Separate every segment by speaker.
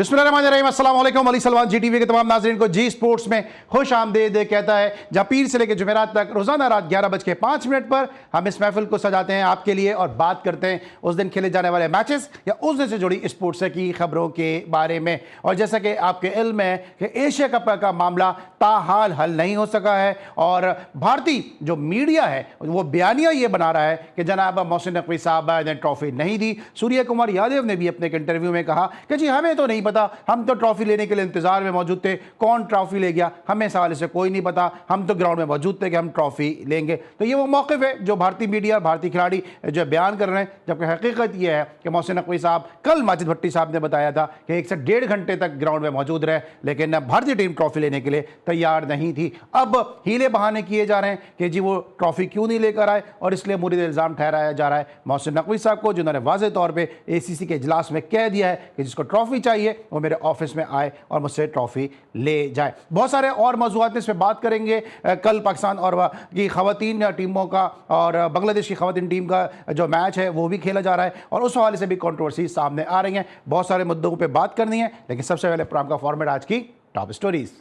Speaker 1: बिस्मिल्लाहिर्रहमानिर्रहीम, अस्सलाम वालेकुम। अली सलमान जी टीवी के तमाम नाज़रीन को जी स्पोर्ट्स में खुश आमदीद कहता है, जहाँ पीर से लेकर जुमेरात तक रोजाना रात 11:05 पर हम इस महफिल को सजाते हैं आपके लिए और बात करते हैं उस दिन खेले जाने वाले मैचेस या उस दिन से जुड़ी स्पोर्ट्स की खबरों के बारे में। और जैसा कि आपके इल्म है कि एशिया कप का मामला ताहाल हल नहीं हो सका है और भारतीय जो मीडिया है वो बयानिया ये बना रहा है कि जनाब मोहसिन नकवी साहब ने ट्रॉफी नहीं दी। सूर्य कुमार यादव ने भी अपने एक इंटरव्यू में कहा कि जी हमें तो नहीं पता, हम तो ट्रॉफी लेने के लिए इंतजार में मौजूद थे, कौन ट्रॉफी ले गया हमें इस हवाले से कोई नहीं पता, हम तो ग्राउंड में मौजूद थे कि हम ट्रॉफी लेंगे। तो ये वो मौक़िफ़ है जो भारतीय मीडिया भारतीय खिलाड़ी जो बयान कर रहे हैं, जबकि हकीकत ये है कि मोहसिन नकवी साहब कल माजिद भट्टी साहब ने बताया था कि 1 से 1.5 घंटे तक ग्राउंड में मौजूद रहे, लेकिन भारतीय टीम ट्रॉफी लेने के लिए तैयार नहीं थी। अब हीले बहाने किए जा रहे हैं कि जी वो ट्रॉफी क्यों नहीं लेकर आए और इसलिए मुरीद इल्ज़ाम ठहराया जा रहा है मोहसिन नकवी साहब को, जिन्होंने वाज़ेह तौर पर ACC के इजलास में कह दिया है कि जिसको ट्रॉफी चाहिए वो मेरे ऑफिस में आए और मुझसे ट्रॉफी ले जाए। बहुत सारे और मौज़ूआत में इस पर बात करेंगे। कल पाकिस्तान और की ख़वातीन टीमों का और बांग्लादेश की ख़वातीन टीम का जो मैच है वो भी खेला जा रहा है और उस हवाले से भी कंट्रोवर्सी सामने आ रही हैं। बहुत सारे मुद्दों पर बात करनी है, लेकिन सबसे पहले प्रोग्राम का फॉर्मेट आज की टॉप स्टोरीज।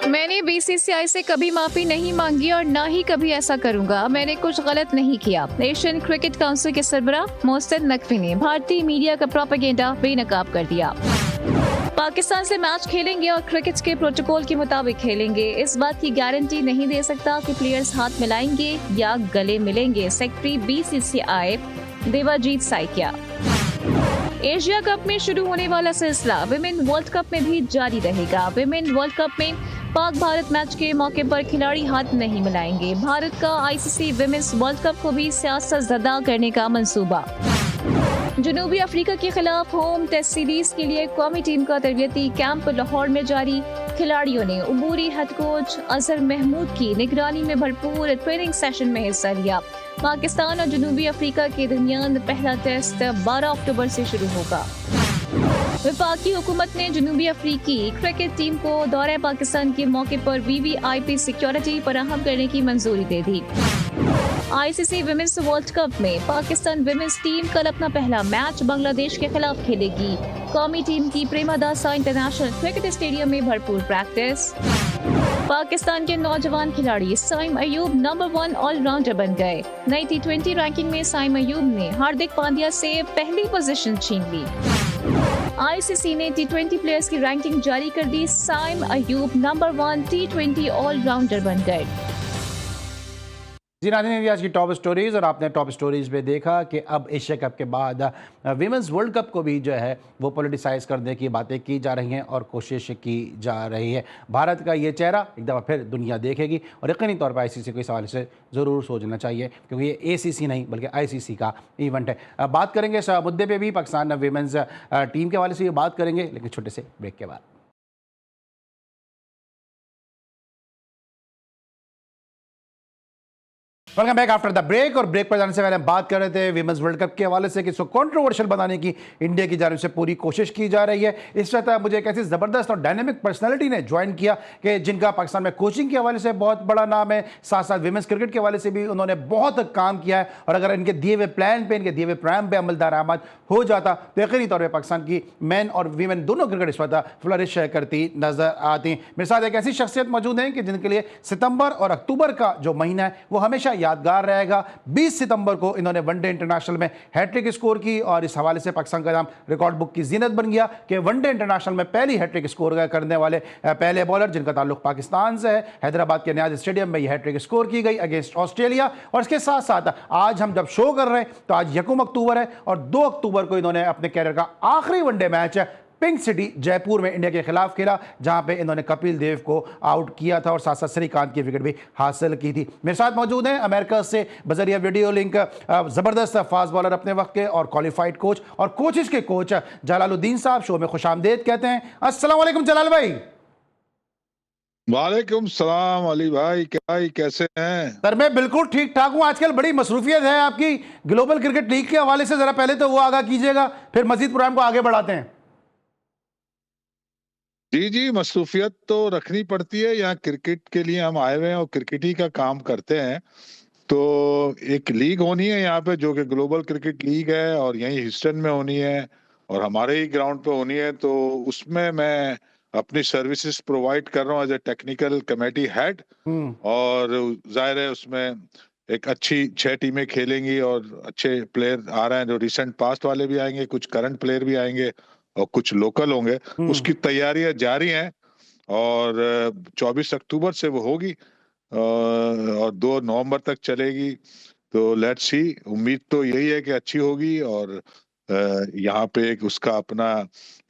Speaker 2: मैंने BCCI से कभी माफी नहीं मांगी और ना ही कभी ऐसा करूंगा। मैंने कुछ गलत नहीं किया। एशियन क्रिकेट काउंसिल के सरबराह मोहसिन नकवी ने भारतीय मीडिया का प्रोपेगेंडा बेनकाब कर दिया। पाकिस्तान से मैच खेलेंगे और क्रिकेट के प्रोटोकॉल के मुताबिक खेलेंगे। इस बात की गारंटी नहीं दे सकता कि प्लेयर्स हाथ मिलाएंगे या गले मिलेंगे। Secretary BCCI Devajit Saikia. Asia cup में शुरू होने वाला सिलसिला विमेन वर्ल्ड कप में भी जारी रहेगा। विमेन वर्ल्ड कप में पाक भारत मैच के मौके पर खिलाड़ी हाथ नहीं मिलाएंगे। भारत का ICC विमेन्स वर्ल्ड कप को भी सियासत ज़दा करने का मंसूबा। जनूबी अफ्रीका के खिलाफ होम टेस्ट सीरीज के लिए कौमी टीम का तरबियती कैंप लाहौर में जारी। खिलाड़ियों ने उबूरी हेड कोच अजहर महमूद की निगरानी में भरपूर ट्रेनिंग सेशन में हिस्सा लिया। पाकिस्तान और जनूबी अफ्रीका के दरमियान पहला टेस्ट 12 अक्टूबर से शुरू होगा। वफाकी हुकूमत ने जनूबी अफ्रीकी क्रिकेट टीम को दौरे पाकिस्तान के मौके पर VVIP सिक्योरिटी फराहम करने की मंजूरी दे दी। ICC विमेन्स वर्ल्ड कप में पाकिस्तान विमेन्स टीम कल अपना पहला मैच बांग्लादेश के खिलाफ खेलेगी। कौमी टीम की प्रेमदासा इंटरनेशनल क्रिकेट स्टेडियम में भरपूर प्रैक्टिस। पाकिस्तान के नौजवान खिलाड़ी साइम अयूब नंबर 1 ऑलराउंडर बन गए। नई T20 रैंकिंग में साइम अयूब ने हार्दिक पांड्या से पहली पोजीशन छीन ली। ICC ने T20 प्लेयर्स की रैंकिंग जारी कर दी। Saim Ayub number 1 T20 allrounder बन गए।
Speaker 1: जी नाज़रीन, आज की टॉप स्टोरीज़ और आपने टॉप स्टोरीज़ में देखा कि अब एशिया कप के बाद विमेंस वर्ल्ड कप को भी जो है वो पॉलिटिसाइज़ करने की बातें की जा रही हैं और कोशिश की जा रही है। भारत का ये चेहरा एक दफ़ा फिर दुनिया देखेगी और यकीनी तौर पर ICC को इस हवाले से ज़रूर सोचना चाहिए, क्योंकि ये ACC नहीं बल्कि ICC का इवेंट है। बात करेंगे इस मुद्दे पर भी, पाकिस्तान विमेंस टीम के हवाले से ये बात करेंगे, लेकिन छोटे से ब्रेक के बाद। Welcome back after the break. और ब्रेक पर जाने से पहले हम बात कर रहे थे विमेंस वर्ल्ड कप के हवाले से कि इसको कंट्रोवर्शियल बनाने की इंडिया की जानिब से पूरी कोशिश की जा रही है। इस वक्त मुझे एक ऐसी ज़बरदस्त और डायनेमिक पर्सनैलिटी ने ज्वाइन किया कि जिनका पाकिस्तान में कोचिंग के हवाले से बहुत बड़ा नाम है, साथ साथ विमेंस क्रिकेट के हवाले से भी उन्होंने बहुत काम किया है। और अगर इनके दिए हुए प्लान पर, इनके दिए हुए प्रोग्राम पर अमल दरामद हो जाता तो यकीनी तौर पर पाकिस्तान की मैन और वीमेन दोनों क्रिकेट इस वक्त फ्लरिश करती नजर आती। मेरे साथ एक ऐसी शख्सियत मौजूद है कि जिनके लिए सितंबर और अक्टूबर का जो महीना है वो हमेशा यादगार रहेगा। 20 सितंबर को इन्होंने वनडे इंटरनेशनल में हैट्रिक स्कोर की और इस हवाले से पाकिस्तान का नाम रिकॉर्ड बुक की जीनत बन गया कि वनडे इंटरनेशनल में पहली हैट्रिक स्कोर करने वाले पहले बॉलर जिनका ताल्लुक पाकिस्तान से है। हैदराबाद के नियाज़ स्टेडियम में यह हैट्रिक स्कोर की गई अगेंस्ट ऑस्ट्रेलिया। और इसके साथ साथ आज हम जब शो कर रहे हैं तो आज 1 अक्टूबर है और 2 अक्टूबर को इन्होंने अपने कैरियर का आखिरी one day match pink city Jaipur में इंडिया के खिलाफ खेला, जहां पे इन्होंने कपिल देव को आउट किया था और साथ साथ श्रीकांत की विकेट भी हासिल की थी। मेरे साथ मौजूद हैं अमेरिका से बजरिया वीडियो लिंक ज़बरदस्त फास्ट बॉलर अपने वक्त के और क्वालिफाइड कोच और कोचेस के कोच जलालुद्दीन साहब। शो में खुशामदेद कहते हैं। अस्सलाम वालेकुम जलाल भाई।
Speaker 3: वालेकुम सलाम अली भाई, कैसे हैं?
Speaker 1: सर मैं बिल्कुल ठीक ठाक हूँ। आजकल बड़ी मसरूफियत है आपकी ग्लोबल क्रिकेट लीग के हवाले से, जरा पहले तो वो आगाह कीजिएगा, फिर मजीद प्रोग्राम को आगे बढ़ाते हैं।
Speaker 3: जी, मसरूफियत तो रखनी पड़ती है। यहाँ क्रिकेट के लिए हम आए हुए हैं और क्रिकेट ही का काम करते हैं। तो एक लीग होनी है यहाँ पे जो कि ग्लोबल क्रिकेट लीग है और यहीं ह्यूस्टन में होनी है और हमारे ही ग्राउंड पे होनी है, तो उसमें मैं अपनी सर्विसेज प्रोवाइड कर रहा हूँ as a technical committee head. और जाहिर है उसमें एक अच्छी 6 टीमें खेलेंगी और अच्छे प्लेयर आ रहे हैं, जो रिसेंट पास्ट वाले भी आएंगे, कुछ करंट प्लेयर भी आएंगे और कुछ लोकल होंगे। उसकी तैयारियां जारी हैं और 24 अक्टूबर से वो होगी और 2 नवंबर तक चलेगी। तो लेट्स सी, उम्मीद तो यही है कि अच्छी होगी और यहाँ पे एक उसका अपना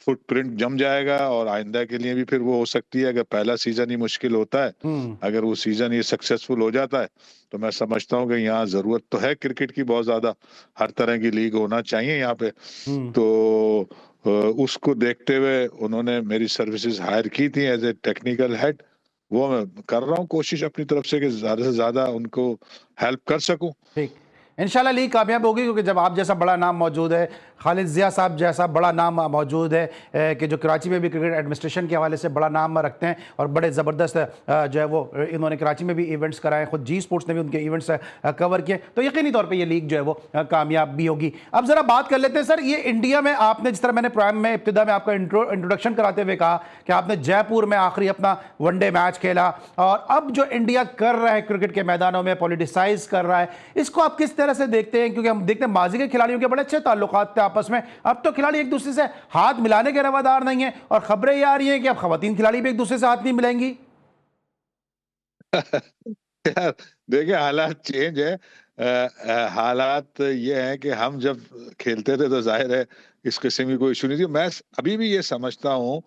Speaker 3: फुटप्रिंट जम जाएगा और आइंदा के लिए भी फिर वो हो सकती है। अगर पहला सीजन ही मुश्किल होता है, अगर वो सीजन ये सक्सेसफुल हो जाता है, तो मैं समझता हूँ कि यहाँ जरूरत तो है क्रिकेट की बहुत ज्यादा, हर तरह की लीग होना चाहिए यहाँ पे। तो उसको देखते हुए उन्होंने मेरी सर्विसेज हायर की थी एज ए टेक्निकल हेड। वो मैं कर रहा हूँ कोशिश अपनी तरफ से ज्यादा उनको हेल्प कर सकूं।
Speaker 1: ठीक, इंशाल्लाह लीग कामयाब होगी, क्योंकि जब आप जैसा बड़ा नाम मौजूद है, खालिद जिया साहब जैसा बड़ा नाम मौजूद है कि जो कराची में भी क्रिकेट एडमिनिस्ट्रेशन के हवाले से बड़ा नाम रखते हैं और बड़े ज़बरदस्त जो है वो इन्होंने कराची में भी इवेंट्स कराए, खुद जी स्पोर्ट्स ने भी उनके इवेंट्स कवर किए, तो यकीनी तौर पे ये लीग जो है वो कामयाब भी होगी। अब ज़रा बात कर लेते हैं सर, ये इंडिया में आपने, जिस तरह मैंने प्रोग्राम में इब्तिदा में आपका इंट्रोडक्शन कराते हुए कहा कि आपने जयपुर में आखिरी अपना वनडे मैच खेला, और अब जो इंडिया कर रहा है क्रिकेट के मैदानों में, पॉलिटिसाइज कर रहा है, इसको आप किस तरह से देखते हैं? क्योंकि हम देखते हैं माजी के खिलाड़ियों के बड़े अच्छे ताल्लुकात थे आपस में, अब तो खिलाड़ी एक दूसरे से हाथ मिलाने के रवादार नहीं है, और खबरें ये आ रही हैं कि अब खवातीन खिलाड़ी भी एक दूसरे से हाथ नहीं मिलाएंगी।
Speaker 3: यार देखिए, हालात चेंज है। हालात ये हैं कि हम जब खेलते थे तो जाहिर है इस किस्म की कोई इशू नहीं थी। मैं अभी भी ये समझता हूँ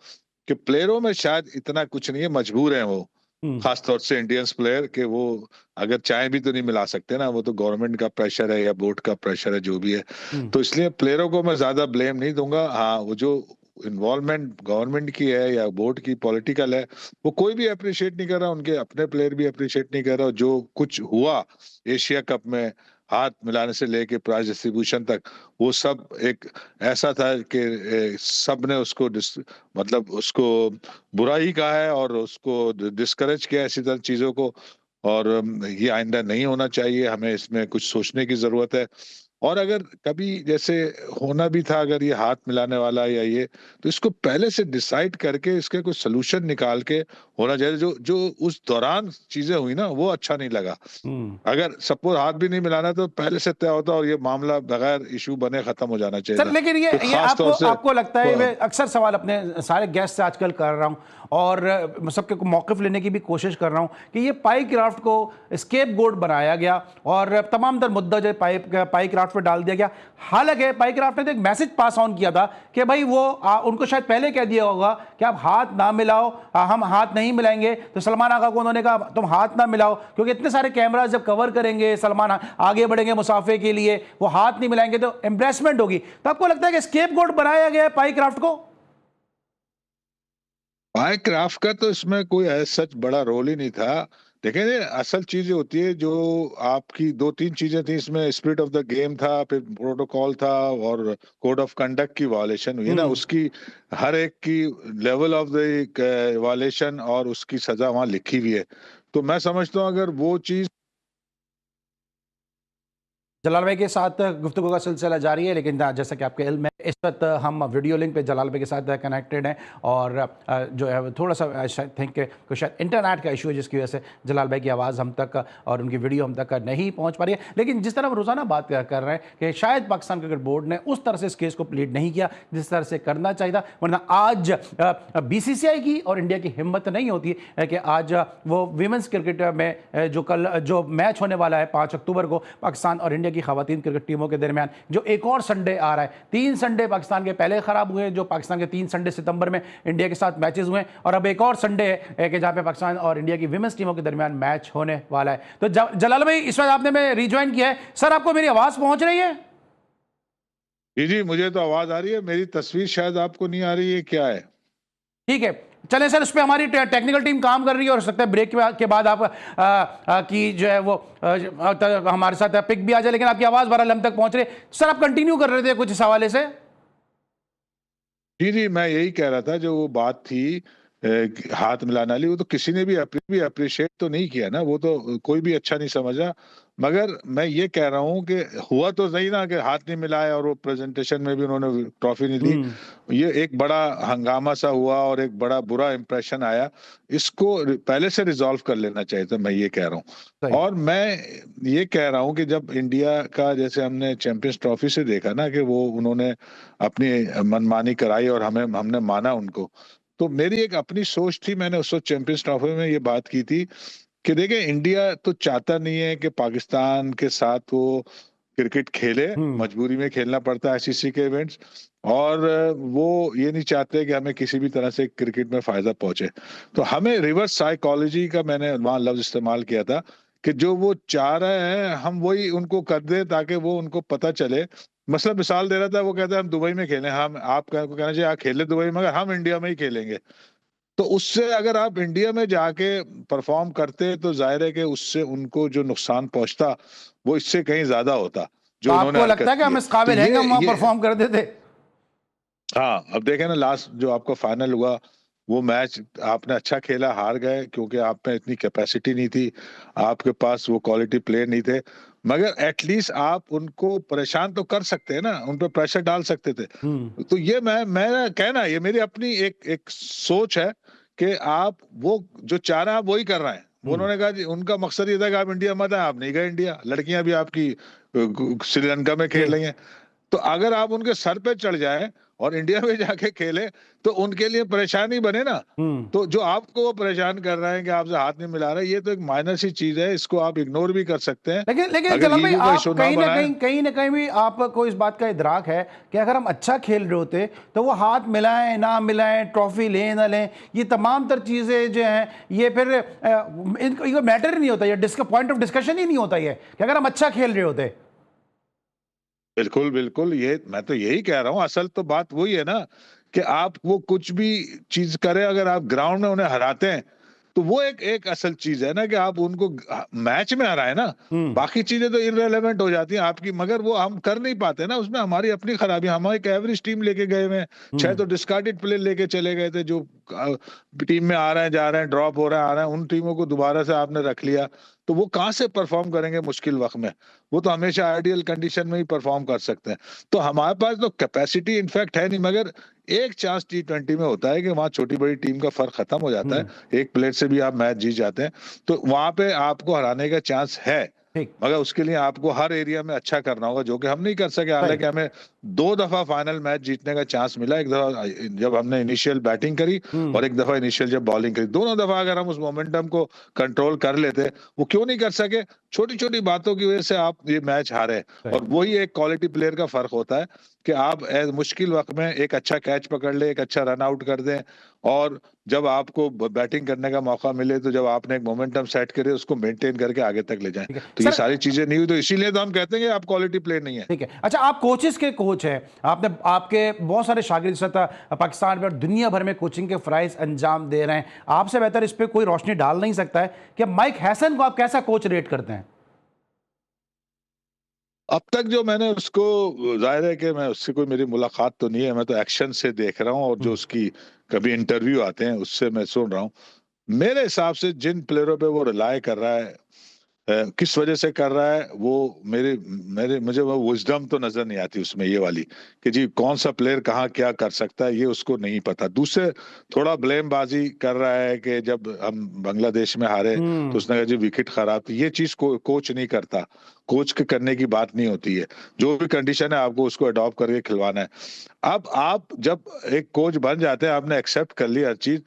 Speaker 3: कि प्लेयरों में शायद इतना कुछ नहीं है, मजबूर हैं वो, खास तौर से इंडियंस प्लेयर, कि वो अगर चाय भी तो नहीं मिला सकते ना, वो तो गवर्नमेंट का प्रेशर है या बोर्ड का प्रेशर है, जो भी है। तो इसलिए प्लेयरों को मैं ज्यादा ब्लेम नहीं दूंगा। हाँ, वो जो इन्वॉल्वमेंट गवर्नमेंट की है या बोर्ड की पॉलिटिकल है, वो कोई भी अप्रिशिएट नहीं कर रहा, उनके अपने प्लेयर भी अप्रिशिएट नहीं कर रहा। जो कुछ हुआ एशिया कप में, हाथ मिलाने से लेके प्राइज डिस्ट्रीब्यूशन तक, वो सब एक ऐसा था कि सब ने उसको मतलब उसको बुरा ही कहा है और उसको डिस्करेज किया ऐसी तरह चीजों को। और ये आइंदा नहीं होना चाहिए, हमें इसमें कुछ सोचने की जरूरत है। और अगर कभी जैसे होना भी था, अगर ये हाथ मिलाने वाला या ये, तो इसको पहले से डिसाइड करके इसके कोई सोल्यूशन निकाल के होना चाहिए। जो जो उस दौरान चीजें हुई ना, वो अच्छा नहीं लगा। अगर सपोज हाथ भी नहीं मिलाना तो पहले से तय होता और ये मामला बगैर इशू बने खत्म हो जाना चाहिए
Speaker 1: सर
Speaker 3: था।
Speaker 1: लेकिन ये
Speaker 3: तो
Speaker 1: ये
Speaker 3: खास
Speaker 1: आपको
Speaker 3: तौर से
Speaker 1: आपको लगता है, मैं अक्सर सवाल अपने सारे गेस्ट से आजकल कर रहा हूं और सबके मौक़िफ़ लेने की भी कोशिश कर रहा हूं कि ये पाई क्राफ्ट को स्केप गोट बनाया गया और तमाम तर मुद्दा जो पाई क्राफ्ट पर डाल दिया गया। हालांकि पाई क्राफ्ट ने तो एक मैसेज पास ऑन किया था कि भाई वो उनको शायद पहले कह दिया होगा कि आप हाथ ना मिलाओ, हम हाथ नहीं मिलाएंगे। तो सलमान आगा को उन्होंने कहा तुम हाथ ना मिलाओ, क्योंकि इतने सारे कैमरा जब कवर करेंगे, सलमान आगे बढ़ेंगे मुसाफे के लिए, वो हाथ नहीं मिलाएंगे तो एम्ब्रेसमेंट होगी। तो आपको लगता है कि स्केप गोट बनाया गया है पाई क्राफ्ट को?
Speaker 3: पाई क्राफ्ट का तो इसमें कोई सच बड़ा रोल ही नहीं था। देखें, असल चीजें होती है जो आपकी 2-3 चीजें थी इसमें। स्पिरिट ऑफ द गेम था, फिर प्रोटोकॉल था और कोड ऑफ कंडक्ट की वायलेशन हुई ना, उसकी हर एक की लेवल ऑफ द वायलेशन और उसकी सजा वहां लिखी हुई है। तो मैं समझता हूँ अगर वो चीज
Speaker 1: जलाल भाई के साथ गुफ्तगू का सिलसिला जारी है, लेकिन जैसा कि आपके इल्म है इस वक्त हम वीडियो लिंक पे जलाल भाई के साथ कनेक्टेड हैं और जो है थोड़ा सा आई थिंक कि शायद इंटरनेट का इशू है जिसकी वजह से जलाल भाई की आवाज़ हम तक और उनकी वीडियो हम तक नहीं पहुंच पा रही है। लेकिन जिस तरह हम रोज़ाना बात कर रहे हैं कि शायद पाकिस्तान क्रिकेट बोर्ड ने उस तरह से इस केस को प्लीड नहीं किया जिस तरह से करना चाहिए था, वरना आज BCCI की और इंडिया की हिम्मत नहीं होती है कि आज वो वीमेंस क्रिकेट में जो मैच होने वाला है 5 अक्टूबर को पाकिस्तान और इंडिया की खवातीन क्रिकेट टीमों के दरमियान, जो एक और संडे आ रहा है। 3 संडे पाकिस्तान के पहले खराब हुए, जो पाकिस्तान के 3 संडे सितंबर में इंडिया के साथ मैचेस हुए, और अब एक और संडे है कि जहां पे पाकिस्तान और इंडिया की विमेंस टीमों के दरमियान मैच होने वाला है। तो जलाल भाई, इस वक्त आपने मैं रिज्वाइन किया है, सर आपको मेरी आवाज पहुंच रही है?
Speaker 3: जी जी, मुझे तो आवाज आ रही है, मेरी तस्वीर शायद आपको नहीं आ रही है, क्या है?
Speaker 1: ठीक है, चलें सर, उस पर हमारी टेक्निकल टीम काम कर रही है और हो सकता है ब्रेक के बाद आप की जो है वो हमारे साथ पिक भी आ जाए, लेकिन आपकी आवाज़ बहरहाल हम तक पहुंच रही है। सर आप कंटिन्यू कर रहे थे कुछ इस हवाले से?
Speaker 3: जी जी, मैं यही कह रहा था, जो वो बात थी हाथ मिलाना ली, वो तो किसी ने भी अप्रिशिएट तो नहीं किया ना, वो तो कोई भी अच्छा नहीं समझा। मगर मैं ये कह रहा हूँ कि हुआ तो सही ना कि हाथ नहीं मिलाया और वो प्रेजेंटेशन में भी उन्होंने ट्रॉफी नहीं दी। ये एक बड़ा हंगामा सा हुआ और एक बड़ा बुरा इंप्रेशन आया। इसको पहले से रिजॉल्व कर लेना चाहिए था, मैं ये कह रहा हूँ।
Speaker 1: सही।
Speaker 3: और मैं ये कह रहा हूँ कि जब इंडिया का, जैसे हमने चैंपियंस ट्रॉफी से देखा ना कि वो उन्होंने अपनी मनमानी कराई और हमने माना उनको, तो मेरी एक अपनी सोच थी, मैंने उस वक्त चैंपियंस ट्रॉफी में ये बात की थी कि देखिए इंडिया तो चाहता नहीं है कि पाकिस्तान के साथ वो क्रिकेट खेले, मजबूरी में खेलना पड़ता है आईसीसी के इवेंट्स, और वो ये नहीं चाहते कि हमें किसी भी तरह से क्रिकेट में फायदा पहुंचे। तो हमें रिवर्स साइकोलॉजी का, मैंने वहां लफ्ज इस्तेमाल किया था कि जो वो चाह रहे हैं हम वही उनको कर दें, ताकि वो उनको पता चले। मसला मिसाल दे रहा था, वो कहता है हम दुबई में खेलें, हम आपको कहना चाहिए आप खेले दुबई में, मगर हम इंडिया में ही खेलेंगे। तो उससे अगर आप इंडिया में जाके परफॉर्म करते तो जाहिर है कि उससे उनको जो नुकसान पहुंचता वो इससे कहीं ज्यादा होता
Speaker 1: तो
Speaker 3: जो उन्होंने
Speaker 1: आपको लगता
Speaker 3: हरकत
Speaker 1: है कि
Speaker 3: की
Speaker 1: हम
Speaker 3: है।
Speaker 1: इस
Speaker 3: तो
Speaker 1: काबिल हैं कि हम वहां
Speaker 3: ये
Speaker 1: परफॉर्म कर देते?
Speaker 3: हाँ, अब देखें ना, लास्ट जो आपका फाइनल हुआ वो मैच आपने अच्छा खेला, हार गए क्योंकि आप में इतनी कैपेसिटी नहीं थी, आपके पास वो क्वालिटी प्लेयर नहीं थे। मगर एटलीस्ट आप उनको परेशान तो कर सकते हैं ना, उन पर प्रेशर डाल सकते थे। तो ये मैं कहना, ये मेरी अपनी एक एक सोच है कि आप वो जो चाह रहे हैं आप वही कर रहे हैं। वो उन्होंने कहा जी, उनका मकसद ये था कि आप इंडिया मत आए, आप नहीं गए इंडिया, लड़कियां भी आपकी श्रीलंका में
Speaker 1: जी।
Speaker 3: खेल रही हैं। तो अगर आप उनके सर पे चढ़ जाए और इंडिया में जाके खेले तो उनके लिए परेशानी बने ना। तो जो आपको वो परेशान कर रहे हैं कि आपसे हाथ नहीं मिला रहे, ये तो एक माइनर सी चीज है, इसको आप इग्नोर भी कर सकते हैं।
Speaker 1: लेकिन लेकिन
Speaker 3: अगर
Speaker 1: जलाल भाई,
Speaker 3: ईगो का
Speaker 1: आप
Speaker 3: इशू ना बनाए।
Speaker 1: कहीं ना कहीं भी आपको इस बात का इदराक है कि अगर हम अच्छा खेल रहे होते तो वो हाथ मिलाएं ना मिलाएं, ट्रॉफी लें ना लें, ये तमाम तर चीजें जो हैं ये फिर इनको मैटर ही नहीं होता, ये पॉइंट ऑफ डिस्कशन ही नहीं होता ये कि अगर हम अच्छा खेल रहे होते।
Speaker 3: बिल्कुल बिल्कुल, ये मैं तो यही कह रहा हूँ, असल तो बात वही है ना कि आप वो कुछ भी चीज करें, अगर आप ग्राउंड में उन्हें हराते हैं तो वो एक एक असल चीज है ना कि आप उनको मैच में हराए ना। बाकी चीजें तो इररेलेवेंट हो जाती हैं आपकी, मगर वो हम कर नहीं पाते ना, उसमें हमारी अपनी खराबी। हम एक एवरेज टीम लेके गए हुए हैं, 6 तो डिस्कार्डेड प्लेयर लेके चले गए थे जो टीम में आ रहे हैं जा रहे हैं, ड्रॉप हो रहे हैं आ रहे हैं, उन टीमों को दोबारा से आपने रख लिया। तो वो कहाँ से परफॉर्म करेंगे मुश्किल वक्त में? वो तो हमेशा आइडियल कंडीशन में ही परफॉर्म कर सकते हैं। तो हमारे पास तो कैपेसिटी इनफैक्ट है नहीं, मगर एक चांस T20 में होता है कि वहां छोटी बड़ी टीम का फर्क खत्म हो जाता है, एक प्लेयर से भी आप मैच जीत जाते हैं, तो वहां पे आपको हराने का चांस है।
Speaker 1: ठीक।
Speaker 3: मगर उसके लिए आपको हर एरिया में अच्छा करना होगा, जो कि हम नहीं कर सके।
Speaker 1: सही।
Speaker 3: हालांकि हमें 2 दफा फाइनल मैच जीतने का चांस मिला, एक दफा जब हमने इनिशियल बैटिंग करी और एक दफा इनिशियल जब बॉलिंग करी। दोनों दफा अगर हम उस मोमेंटम को कंट्रोल कर लेते, वो क्यों नहीं कर सके? छोटी छोटी बातों की वजह से आप ये मैच हारे।
Speaker 1: सही।
Speaker 3: और वही एक क्वालिटी प्लेयर का फर्क होता है कि आप मुश्किल वक्त में एक अच्छा कैच पकड़ ले, एक अच्छा रन आउट कर दें, और जब आपको बैटिंग करने का मौका मिले तो जब आपने एक मोमेंटम सेट करे उसको मेंटेन करके आगे तक ले जाएं।
Speaker 1: ठीक है
Speaker 3: तो ये
Speaker 1: सर।
Speaker 3: सारी चीजें नहीं हुई, तो इसीलिए तो हम कहते हैं कि आप क्वालिटी प्लेयर नहीं है।
Speaker 1: ठीक है, अच्छा, आप कोचेस के कोच हैं, आपने आपके बहुत सारे शागिर्द इस वक्त पाकिस्तान में और दुनिया भर में कोचिंग के फ्राइज अंजाम दे रहे हैं, आपसे बेहतर इस पे कोई रोशनी डाल नहीं सकता है कि माइक हैसन को आप कैसा कोच रेट करते हैं?
Speaker 3: अब तक जो मैंने उसको, जाहिर है कि मैं उससे कोई मेरी मुलाकात तो नहीं है, मैं तो एक्शन से देख रहा हूँ और जो उसकी कभी इंटरव्यू आते हैं उससे मैं सुन रहा हूँ। मेरे हिसाब से जिन प्लेयरों पे वो रिलाय कर रहा है, किस वजह से कर रहा है, वो मेरे मेरे मुझे वो विजडम तो नजर नहीं आती उसमें, ये वाली कि जी कौन सा प्लेयर कहाँ क्या कर सकता है, ये उसको नहीं पता। दूसरे थोड़ा ब्लेमबाजी कर रहा है कि जब हम बांग्लादेश में हारे तो उसने कहा जी विकेट खराब थी। ये चीज कोच नहीं करता, कोच के करने की बात नहीं होती है। जो भी कंडीशन है आपको उसको अडॉप्ट करके खिलवाना है। अब आप जब एक कोच बन जाते हैं, आपने एक्सेप्ट कर लिया हर चीज,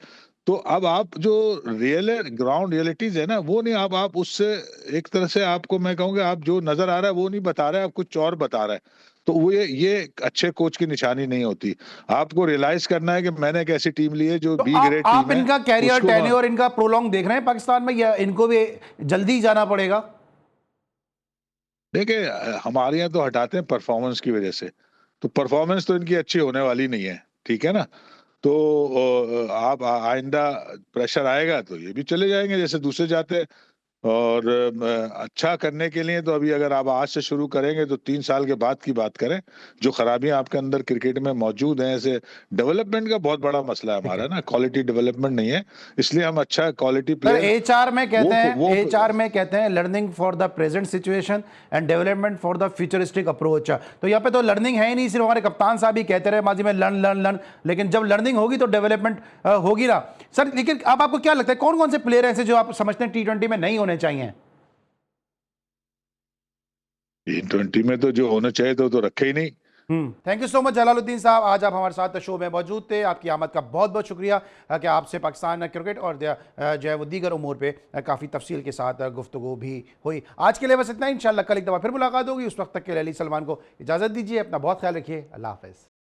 Speaker 3: तो अब आप जो रियल ग्राउंड रियलिटीज है ना, वो नहीं, आप उससे एक तरह से, आपको मैं कहूँगा आप जो नजर आ रहा है वो नहीं बता रहे, आप कुछ और बता रहे हैं। तो वो ये अच्छे कोच की निशानी नहीं होती। आपको रियलाइज करना है कि मैंने एक ऐसी टीम ली है जो
Speaker 1: तो
Speaker 3: बी ग्रेड
Speaker 1: आप
Speaker 3: टीम है,
Speaker 1: इनका कैरियर
Speaker 3: उसको
Speaker 1: टेन्योर इनका प्रोलॉन्ग देख रहे हैं पाकिस्तान में, या इनको भी जल्दी जाना पड़ेगा?
Speaker 3: देखिए, हमारे यहाँ तो हटाते हैं परफॉर्मेंस की वजह से, तो परफॉर्मेंस तो इनकी अच्छी होने वाली नहीं है, ठीक है ना। तो आप आइंदा प्रेशर आएगा तो ये भी चले जाएंगे जैसे दूसरे जाते हैं। और अच्छा करने के लिए तो अभी अगर आप आज से शुरू करेंगे तो 3 साल के बाद की बात करें। जो खराबियां आपके अंदर क्रिकेट में मौजूद हैं, ऐसे डेवलपमेंट का बहुत बड़ा मसला है हमारा ना, क्वालिटी डेवलपमेंट नहीं है, इसलिए हम अच्छा क्वालिटी
Speaker 1: सर
Speaker 3: प्लेयर
Speaker 1: एचआर में कहते हैं
Speaker 3: वो
Speaker 1: एचआर में कहते हैं learning for the present situation and development for the futuristic approach. तो यहाँ पे तो लर्निंग है ही नहीं, सिर्फ हमारे कप्तान साहब ही कहते रहे माजी में लर्न लर्न लर्न, लेकिन जब लर्निंग होगी तो डेवलपमेंट होगी ना सर। लेकिन अब आपको क्या लगता है कौन कौन से प्लेयर ऐसे जो आप समझते हैं T20 में नहीं होने चाहिए?
Speaker 3: T20 में तो जो होना चाहिए तो रखे ही नहीं।
Speaker 1: Thank you so much Jalaluddin साहब, आज आप हमारे साथ शो में मौजूद थे। आपकी आमद का बहुत बहुत शुक्रिया कि आपसे पाकिस्तान क्रिकेट और जो है वो दीगर उमूर पे काफ़ी तफसील के साथ गुफ्तगू भी हुई। आज के लिए बस इतना ही, इंशाल्लाह कल एक दफ़ा फिर मुलाकात होगी। उस वक्त तक के लिए अली सलमान को इजाज़त दीजिए, अपना बहुत ख्याल रखिए, अल्लाह हाफ़िज़।